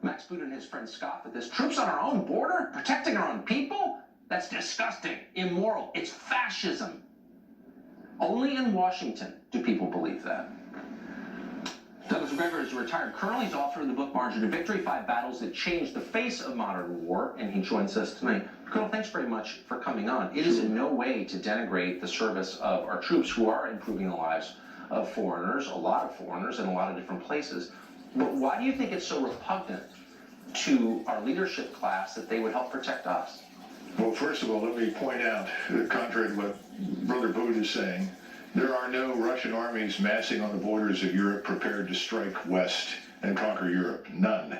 Max Boot and his friends scoff at this. Troops on our own border? Protecting our own people? That's disgusting, immoral, it's fascism. Only in Washington do people believe that. Douglas MacGregor is a retired colonel. He's author of the book Margin to Victory, 5 Battles That Changed the Face of Modern War, and he joins us tonight. Colonel, thanks very much for coming on. It is in no way to denigrate the service of our troops who are improving the lives of foreigners, a lot of foreigners in a lot of different places. But why do you think it's so repugnant to our leadership class that they would help protect us? Well, first of all, let me point out, contrary to what Brother Boot is saying, there are no Russian armies massing on the borders of Europe prepared to strike west and conquer Europe. None.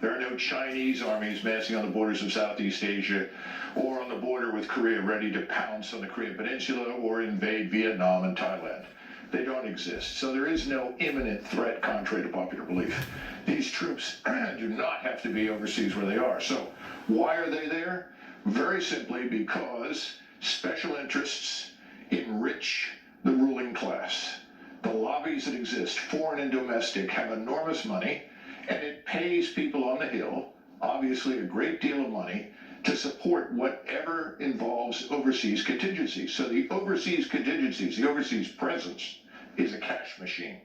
There are no Chinese armies massing on the borders of Southeast Asia or on the border with Korea ready to pounce on the Korean Peninsula or invade Vietnam and Thailand. They don't exist. So there is no imminent threat, contrary to popular belief. These troops do not have to be overseas where they are. So why are they there? Very simply because special interests enrich the ruling class. The lobbies that exist, foreign and domestic, have enormous money, and it pays people on the Hill, obviously a great deal of money, to support whatever involves overseas contingencies. So the overseas contingencies, the overseas presence, is a cash machine.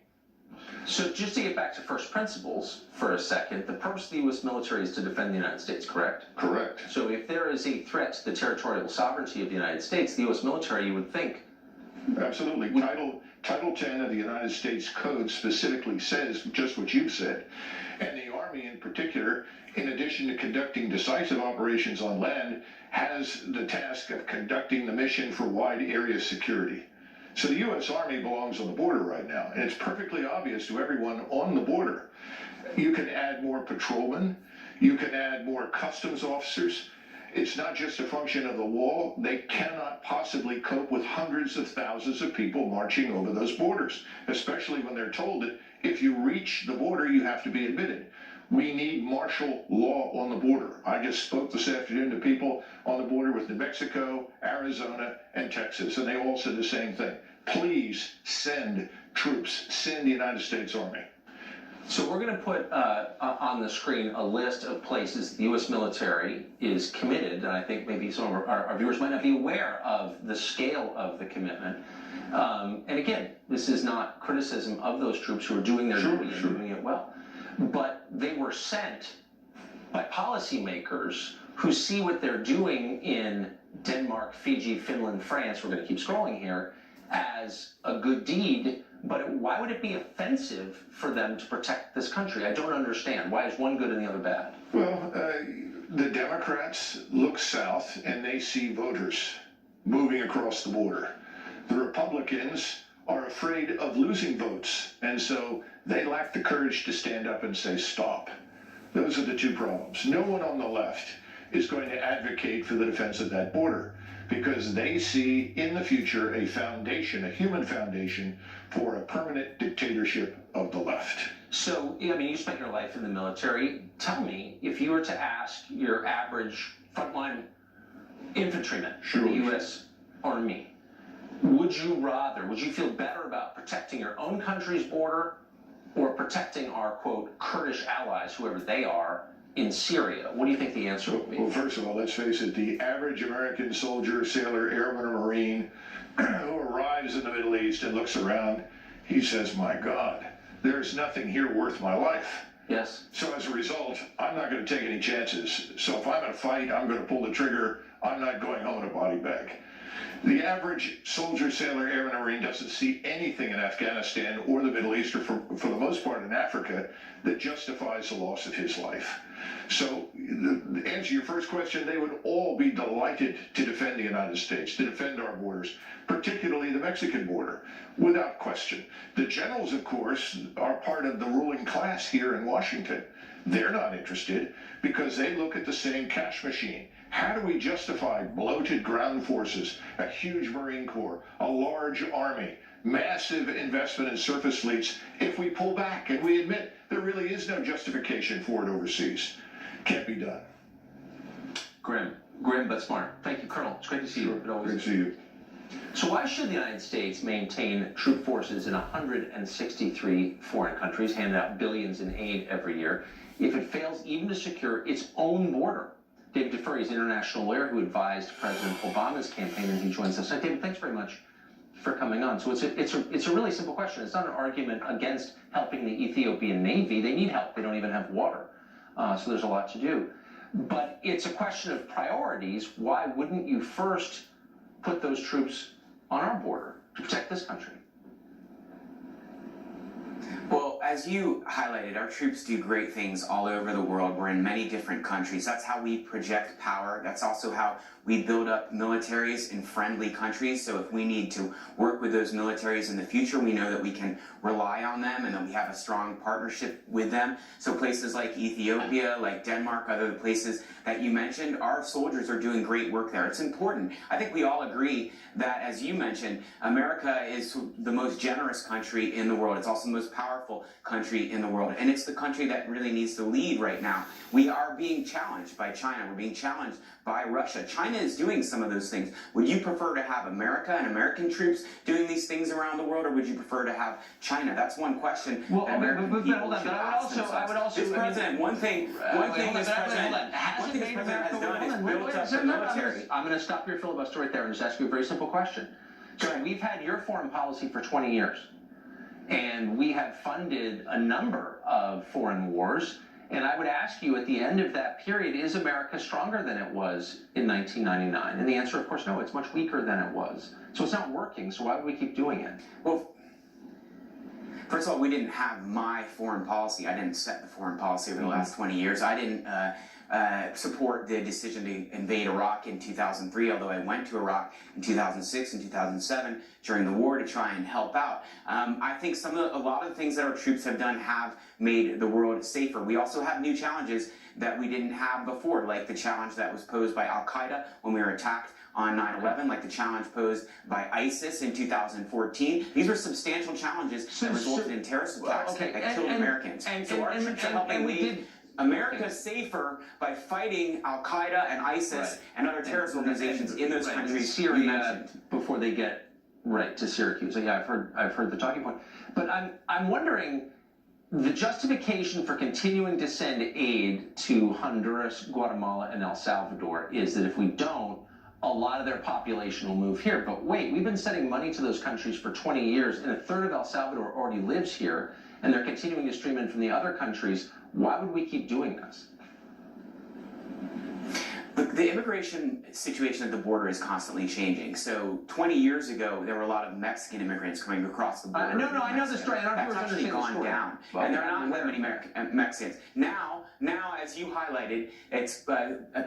So just to get back to first principles for a second, the purpose of the U.S. military is to defend the United States, correct? Correct. So if there is a threat to the territorial sovereignty of the United States, the U.S. military, you would think... Absolutely. Title 10 of the United States Code specifically says just what you've said. And the Army in particular, in addition to conducting decisive operations on land, has the task of conducting the mission for wide area security. So the U.S. Army belongs on the border right now, and it's perfectly obvious to everyone on the border. You can add more patrolmen, you can add more customs officers. It's not just a function of the wall. They cannot possibly cope with hundreds of thousands of people marching over those borders, especially when they're told that if you reach the border, you have to be admitted. We need martial law on the border. I just spoke this afternoon to people on the border with New Mexico, Arizona, and Texas, and they all said the same thing. Please send troops, send the United States Army. So we're going to put on the screen a list of places the U.S. military is committed, and I think maybe some of our viewers might not be aware of the scale of the commitment. And again, this is not criticism of those troops who are doing their duty and doing it well. But they were sent by policymakers who see what they're doing in Denmark, Fiji, Finland, France, we're going to keep scrolling here, as a good deed. But why would it be offensive for them to protect this country? I don't understand. Why is one good and the other bad? Well, the Democrats look south and they see voters moving across the border. The Republicans are afraid of losing votes, and so they lack the courage to stand up and say stop. Those are the two problems. No one on the left is going to advocate for the defense of that border because they see in the future a foundation, a human foundation, for a permanent dictatorship of the left. So, I mean, you spent your life in the military. Tell me, if you were to ask your average frontline infantryman in the U.S. Army, would you feel better about protecting your own country's border or protecting our, quote, Kurdish allies, whoever they are, in Syria? What do you think the answer would be? Well, first of all, let's face it, the average American soldier, sailor, airman, or Marine who arrives in the Middle East and looks around, he says, my God, there's nothing here worth my life. Yes. So as a result, I'm not going to take any chances. So if I'm in a fight, I'm going to pull the trigger. I'm not going home in a body bag. The average soldier, sailor, airman, or Marine doesn't see anything in Afghanistan or the Middle East, or for the most part in Africa, that justifies the loss of his life. So, to answer your first question, they would all be delighted to defend the United States, to defend our borders, particularly the Mexican border, without question. The generals, of course, are part of the ruling class here in Washington. They're not interested because they look at the same cash machine. How do we justify bloated ground forces, a huge Marine Corps, a large Army, massive investment in surface fleets if we pull back and we admit there really is no justification for it overseas? Can't be done. Grim but smart. Thank you, Colonel. It's great to see you. Great to see you. So why should the United States maintain troop forces in 163 foreign countries, hand out billions in aid every year, if it fails even to secure its own border. David DeFurry is an international lawyer who advised President Obama's campaign, and he joins us. David, thanks very much for coming on. So it's a really simple question. It's not an argument against helping the Ethiopian Navy. They need help. They don't even have water. So there's a lot to do. But it's a question of priorities. Why wouldn't you first put those troops on our border to protect this country? Well, as you highlighted, our troops do great things all over the world. We're in many different countries. That's how we project power. That's also how we build up militaries in friendly countries. So if we need to work with those militaries in the future, we know that we can rely on them and that we have a strong partnership with them. So places like Ethiopia, like Denmark, other places that you mentioned, our soldiers are doing great work there. It's important. I think we all agree that, as you mentioned, America is the most generous country in the world. It's also the most powerful country in the world. And it's the country that really needs to lead right now. We are being challenged by China. We're being challenged by Russia. China is doing some of those things. Would you prefer to have America and American troops doing these things around the world, or would you prefer to have China? That's one question well, that American people hold on, should but ask themselves. I would also, this president, one thing this president has done is built up the military. I'm going to stop your filibuster right there and just ask you a very simple question. So we've had your foreign policy for 20 years, and we have funded a number of foreign wars. And I would ask you, at the end of that period, is America stronger than it was in 1999? And the answer, of course, no, it's much weaker than it was. So it's not working, so why would we keep doing it? Well, first of all, we didn't have my foreign policy. I didn't set the foreign policy over the last 20 years. I didn't support the decision to invade Iraq in 2003, although I went to Iraq in 2006 and 2007 during the war to try and help out. I think a lot of the things that our troops have done have made the world safer. We also have new challenges that we didn't have before, like the challenge that was posed by Al-Qaeda when we were attacked on 9/11, like the challenge posed by ISIS in 2014. These were substantial challenges that resulted in terrorist attacks that killed Americans. So our troops are helping lead America safer by fighting Al-Qaeda and ISIS and other terrorist organizations in those countries Syria before they get to Syracuse. Yeah, I've heard the talking point. But I'm wondering, the justification for continuing to send aid to Honduras, Guatemala, and El Salvador is that if we don't, a lot of their population will move here. But wait, we've been sending money to those countries for 20 years, and a third of El Salvador already lives here, and they're continuing to stream in from the other countries. Why would we keep doing this? The immigration situation at the border is constantly changing. So 20 years ago, there were a lot of Mexican immigrants coming across the border. No, I know the story. That's actually gone down. Well, and there are not that many Mexicans. Now, as you highlighted, it's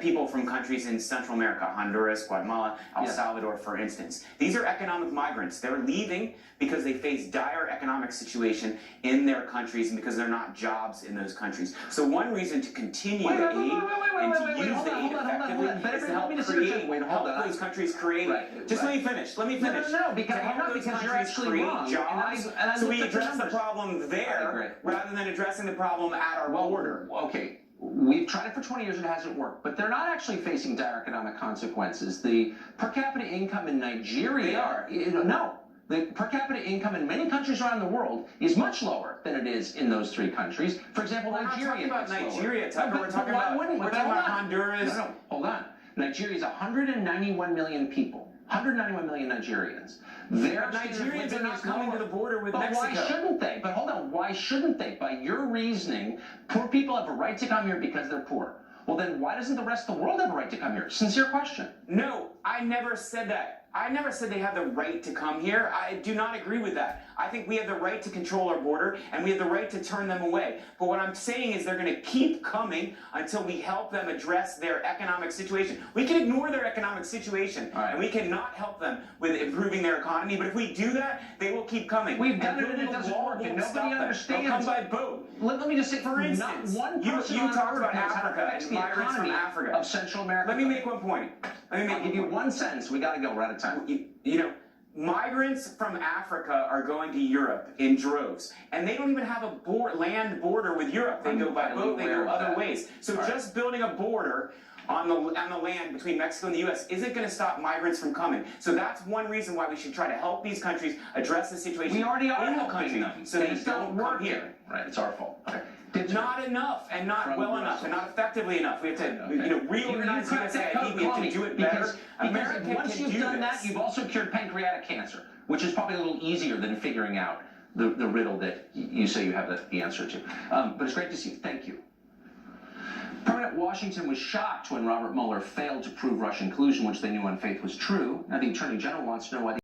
people from countries in Central America, Honduras, Guatemala, El Salvador, for instance. These are economic migrants. They're leaving because they face dire economic situation in their countries and because there are not jobs in those countries. So one reason to continue the aid and to use the aid effectively is to help those countries create. Just let me finish. Let me finish. No, because you're actually wrong. Jobs, so we address the problem there rather than addressing the problem at our border. Okay. We've tried it for 20 years, it hasn't worked, but they're not actually facing dire economic consequences. The per capita income in Nigeria, no. The per capita income in many countries around the world is much lower than it is in those three countries. For example, Nigeria. We're not talking about Nigeria, Tucker. We're talking about Honduras. No, hold on. Nigeria is 191 million people. 191 million Nigerians. Nigerians are not coming to the border with Mexico. Why shouldn't they? But hold on, why shouldn't they? By your reasoning, poor people have a right to come here because they're poor. Well, then why doesn't the rest of the world have a right to come here? Sincere question. No, I never said that. I never said they have the right to come here. I do not agree with that. I think we have the right to control our border, and we have the right to turn them away. But what I'm saying is they're going to keep coming until we help them address their economic situation. We can ignore their economic situation, and we cannot help them with improving their economy. But if we do that, they will keep coming. We've done it and it doesn't work, and nobody understands. They'll come by boat. Let me just say, for instance, not one person you talked about Africa and the migrants from Africa of Central America. Let me make one point. I'll give you one sentence. We got to go. We're out of time. You know, migrants from Africa are going to Europe in droves, and they don't even have a land border with Europe. They go by boat. They go other ways. So just building a border on the land between Mexico and the U.S. isn't going to stop migrants from coming. So that's one reason why we should try to help these countries address the situation. We already are in the helping country, them. so they don't come here. Right, it's our fault. Okay. Not enough, and not From well enough, Brussels. and not effectively enough. We have to, reorganize You cracked that USAID. code, We have Tommy, to do it better. because America once can you've do done this. that, you've also cured pancreatic cancer, which is probably a little easier than figuring out the riddle that you say you have the answer to. But it's great to see you. Thank you. Permanent Washington was shocked when Robert Mueller failed to prove Russian collusion, which they knew on faith was true. Now the Attorney General wants to know why